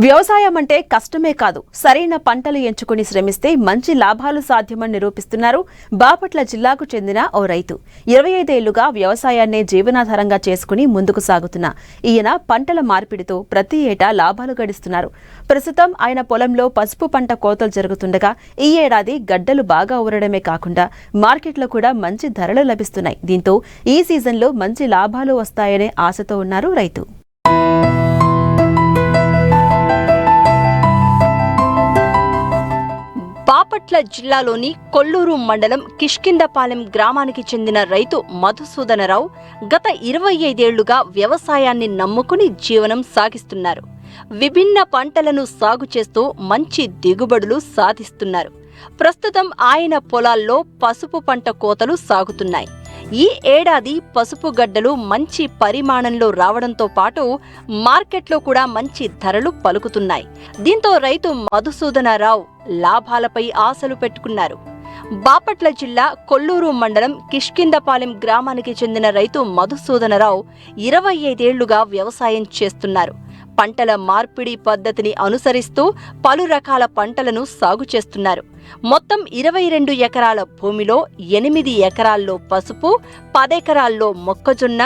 వ్యవసాయం అంటే కష్టమే కాదు, సరైన పంటలు ఎంచుకుని శ్రమిస్తే మంచి లాభాలు సాధ్యమని నిరూపిస్తున్నారు బాపట్ల జిల్లాకు చెందిన ఓ రైతు. 25 ఏళ్లుగా వ్యవసాయాన్నే జీవనాధారంగా చేసుకుని ముందుకు సాగుతున్న ఈయన పంటల మార్పిడితో ప్రతి ఏటా లాభాలు గడిస్తున్నారు. ప్రస్తుతం ఆయన పొలంలో పసుపు పంట కోతలు జరుగుతుండగా ఈ ఏడాది గడ్డలు బాగా ఊరడమే కాకుండా మార్కెట్లో కూడా మంచి ధరలు లభిస్తున్నాయి. దీంతో ఈ సీజన్లో మంచి లాభాలు వస్తాయనే ఆశతో ఉన్నారు రైతు. బాపట్ల జిల్లాలోని కొల్లూరు మండలం కిష్కిందపాలెం గ్రామానికి చెందిన రైతు మధుసూదనరావు గత 25 ఏళ్లుగా వ్యవసాయాన్ని నమ్ముకుని జీవనం సాగిస్తున్నారు. విభిన్న పంటలను సాగు చేస్తూ మంచి దిగుబడులు సాధిస్తున్నారు. ప్రస్తుతం ఆయన పొలాల్లో పసుపు పంట కోతలు సాగుతున్నాయి. ఈ ఏడాది పసుపు గడ్డలు మంచి పరిమాణంలో రావడంతో పాటు మార్కెట్లో కూడా మంచి ధరలు పలుకుతున్నాయి. దీంతో రైతు మధుసూదనరావు లాభాలపై ఆశలు పెట్టుకున్నారు. బాపట్ల జిల్లా కొల్లూరు మండలం కిష్కిందపాలెం గ్రామానికి చెందిన రైతు మధుసూదనరావు 25 ఏళ్లుగా వ్యవసాయం చేస్తున్నారు. పంటల మార్పిడి పద్ధతిని అనుసరిస్తూ పలు రకాల పంటలను సాగు చేస్తున్నారు. మొత్తం 22 ఎకరాల భూమిలో 8 ఎకరాల్లో పసుపు, 10 ఎకరాల్లో మొక్కజొన్న,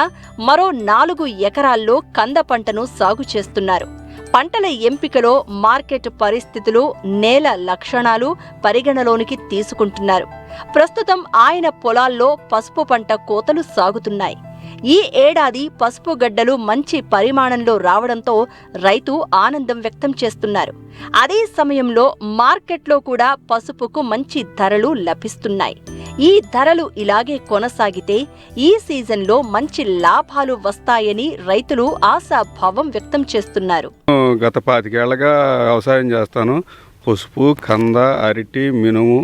మరో 4 ఎకరాల్లో కంద పంటను సాగు చేస్తున్నారు. పంటల ఎంపికలో మార్కెట్ పరిస్థితులు, నేల లక్షణాలు పరిగణలోనికి తీసుకుంటున్నారు. ప్రస్తుతం ఆయన పొలాల్లో పసుపు పంట కోతలు సాగుతున్నాయి. ఈ ఏడాది పసుపు గడ్డలు మంచి పరిమాణంలో రావడంతో రైతు ఆనందం వ్యక్తం చేస్తున్నారు. అదే సమయంలో మార్కెట్లో కూడా పసుపుకు మంచి ధరలు లభిస్తున్నాయి. ఈ ధరలు ఇలాగే కొనసాగితే ఈ సీజన్లో మంచి లాభాలు వస్తాయని రైతులు ఆశాభావం వ్యక్తం చేస్తున్నారు. గత 25 ఏళ్లుగా వ్యవసాయం చేస్తాను. పసుపు, కంద, అరటి, మినుము,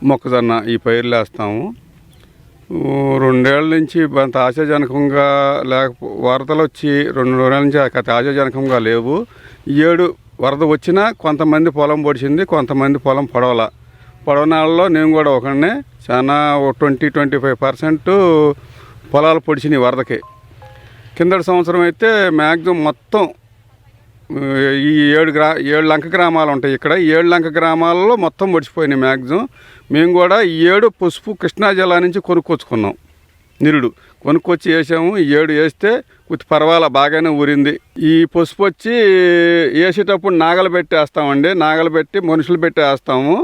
మొక్కజొన్న ఈ పైర్లు వేస్తాము. 2 ఏళ్ల నుంచి అంత ఆశాజనకంగా వరదలు వచ్చి 2 నెలల నుంచి అంత ఆశాజనకంగా లేవు. ఈ ఏడు వరద వచ్చినా కొంతమంది పొలం పొడిచింది, కొంతమంది పొలం పొడవనాళ్ళలో నేను కూడా ఒకనే చాలా 20-25% పొలాలు పొడిచినాయి వరదకి. కిందటి సంవత్సరం అయితే మ్యాక్సిమం మొత్తం ఈ 7 లంక గ్రామాలు ఉంటాయి. ఇక్కడ 7 లంక గ్రామాలలో మొత్తం పొడిచిపోయినాయి మ్యాక్సిమం. మేము కూడా ఈ ఏడు పసుపు కృష్ణా జిల్లా నుంచి కొనుక్కొచ్చుకున్నాం. నిరుడు కొనుక్కొచ్చి వేసాము. ఈ ఏడు వేస్తే కొద్ది పర్వాలా బాగానే ఊరింది. ఈ పసుపు వచ్చి వేసేటప్పుడు నాగలు పెట్టి వేస్తామండి. నాగలు పెట్టి మనుషులు పెట్టి వేస్తాము.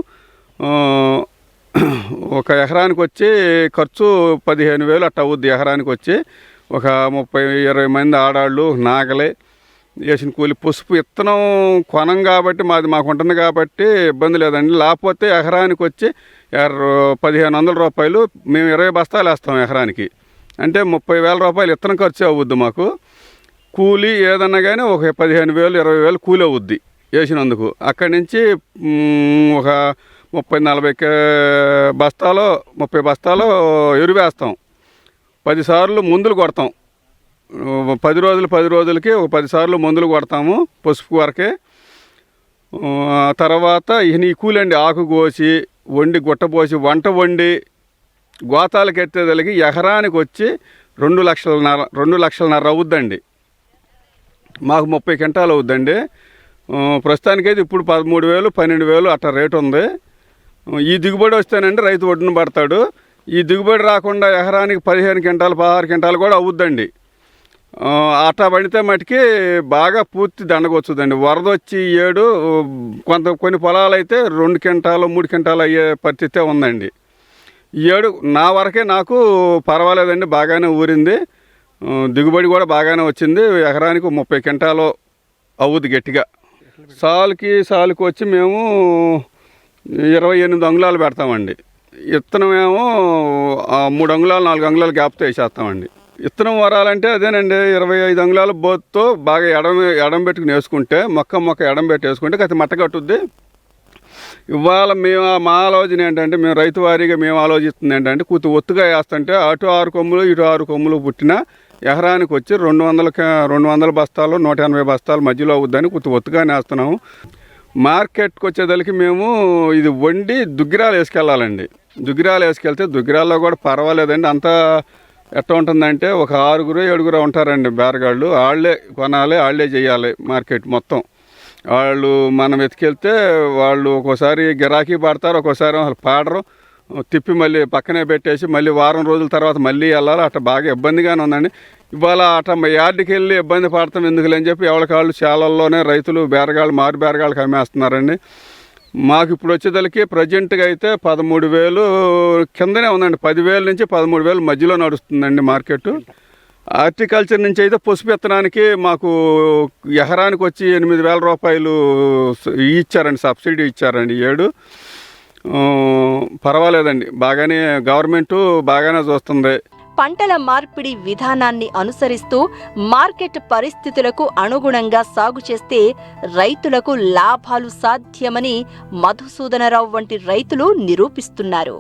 ఒక ఎకరానికి వచ్చి ఖర్చు 15,000 అట్ట అవుద్ది. ఎకరానికి వచ్చి ఒక 30-20 మంది ఆడాళ్ళు నాగలే వేసిన కూలి. పసుపు విత్తనం కొనం కాబట్టి మాకు ఉంటుంది కాబట్టి ఇబ్బంది లేదండి. లేకపోతే ఎకరానికి వచ్చి 1,500 రూపాయలు మేము 20 బస్తాలు వేస్తాం ఎకరానికి. అంటే 30,000 రూపాయలు విత్తనం ఖర్చు అవుద్ది మాకు. కూలి ఏదన్నా కానీ ఒక 15,000-20,000 కూలి అవుద్ది వేసినందుకు. అక్కడి నుంచి ఒక 30-40 బస్తాలు 30 బస్తాలు ఎరువు వేస్తాం. 10 సార్లు మందులు కొడతాం. 10 రోజులకి ఒక 10 సార్లు మందులు కొడతాము పసుపు వరకే. తర్వాత ఈ కూలండి ఆకు కోసి వండి గుట్టపోసి వంట వండి గోతాలకు ఎత్తేదలికి ఎకరానికి వచ్చి 2 లక్షలన్నర అవుద్దండి. మాకు 30 క్వింటాలు అవుద్దండి. ప్రస్తుతానికైతే ఇప్పుడు 13,000 12,000 అట్లా రేటు ఉంది. ఈ దిగుబడి వస్తేనండి రైతు ఒడ్డున పడతాడు. ఈ దిగుబడి రాకుండా ఎకరానికి 15 క్వింటాలు 16 క్వింటాలు కూడా అవుద్దండి. అట్లా పడితే మటుకి బాగా పూర్తి దండగొచ్చుదండి. వరద వచ్చి ఏడు కొన్ని పొలాలు అయితే 2 క్వింటాలు 3 క్వింటాలు అయ్యే పరిస్థితే ఉందండి. ఈ ఏడు నా వరకే నాకు పర్వాలేదండి, బాగానే ఊరింది. దిగుబడి కూడా బాగానే వచ్చింది. ఎకరానికి 30 క్వింటాలు అవుద్ది గట్టిగా. సాలుకి వచ్చి మేము 28 అంగుళాలు పెడతామండి. విత్తనం ఏమో 3 అంగుళాలు 4 అంగుళాలు గ్యాప్తో వేసేస్తామండి. విత్తనం వరాలంటే అదేనండి 25 అంగుళాల బోత్తో బాగా ఎడం పెట్టుకుని వేసుకుంటే మొక్క ఎడం పెట్టి వేసుకుంటే కత్తి మట్ట కట్టుద్ది. ఇవాళ మా ఆలోచన ఏంటంటే మేము రైతు వారీగా మేము ఆలోచిస్తుంది ఏంటంటే కొద్ది ఒత్తుగా వేస్తుంటే అటు 6 కొమ్ములు ఇటు 6 కొమ్ములు పుట్టిన ఎకరానికి వచ్చి 200 బస్తాలు 180 బస్తాల మధ్యలో అవుద్దని కొద్ది ఒత్తుగానే వేస్తున్నాము. మార్కెట్కి వచ్చేదలికి మేము ఇది వండి దుగ్గిరాలు వేసుకెళ్ళాలండి. దుగ్గిరాలు వేసుకెళ్తే దుగ్గిరాల్లో కూడా పర్వాలేదండి. అంతా ఎట్లా ఉంటుందంటే ఒక 6-7 ఉంటారండి బేరగాళ్ళు. వాళ్ళే కొనాలి, వాళ్ళే చేయాలి మార్కెట్ మొత్తం. వాళ్ళు మనం ఎత్తుకెళ్తే వాళ్ళు ఒక్కోసారి గిరాకీ పడతారు, ఒక్కోసారి వాళ్ళు పాడరు, తిప్పి మళ్ళీ పక్కనే పెట్టేసి మళ్ళీ వారం రోజుల తర్వాత మళ్ళీ వెళ్ళాలి. అట్లా బాగా ఇబ్బందిగానే ఉందండి. ఇవాళ అట్లా యార్డుకి వెళ్ళి ఇబ్బంది పడతాం ఎందుకులని చెప్పి ఎవరికాళ్ళు చాలల్లోనే రైతులు బేరగాళ్ళు మారు బేరగాళ్ళకి అమ్మేస్తున్నారండి. మాకు ఇప్పుడు వచ్చేదలకి ప్రజెంట్గా అయితే 13,000 కిందనే ఉందండి. 10,000 నుంచి 13,000 మధ్యలో నడుస్తుందండి మార్కెట్. హార్టికల్చర్ నుంచి అయితే పసుపు విత్తనానికి మాకు ఎకరానికి వచ్చి 8,000 రూపాయలు ఇచ్చారండి, సబ్సిడీ ఇచ్చారండి. 7 పర్వాలేదండి, బాగానే గవర్నమెంటు బాగానే చూస్తుంది. పంటల మార్పిడి విధానాన్ని అనుసరిస్తూ మార్కెట్ పరిస్థితులకు అనుగుణంగా సాగు చేస్తే రైతులకు లాభాలు సాధ్యమని మధుసూదనరావు వంటి రైతులు నిరూపిస్తున్నారు.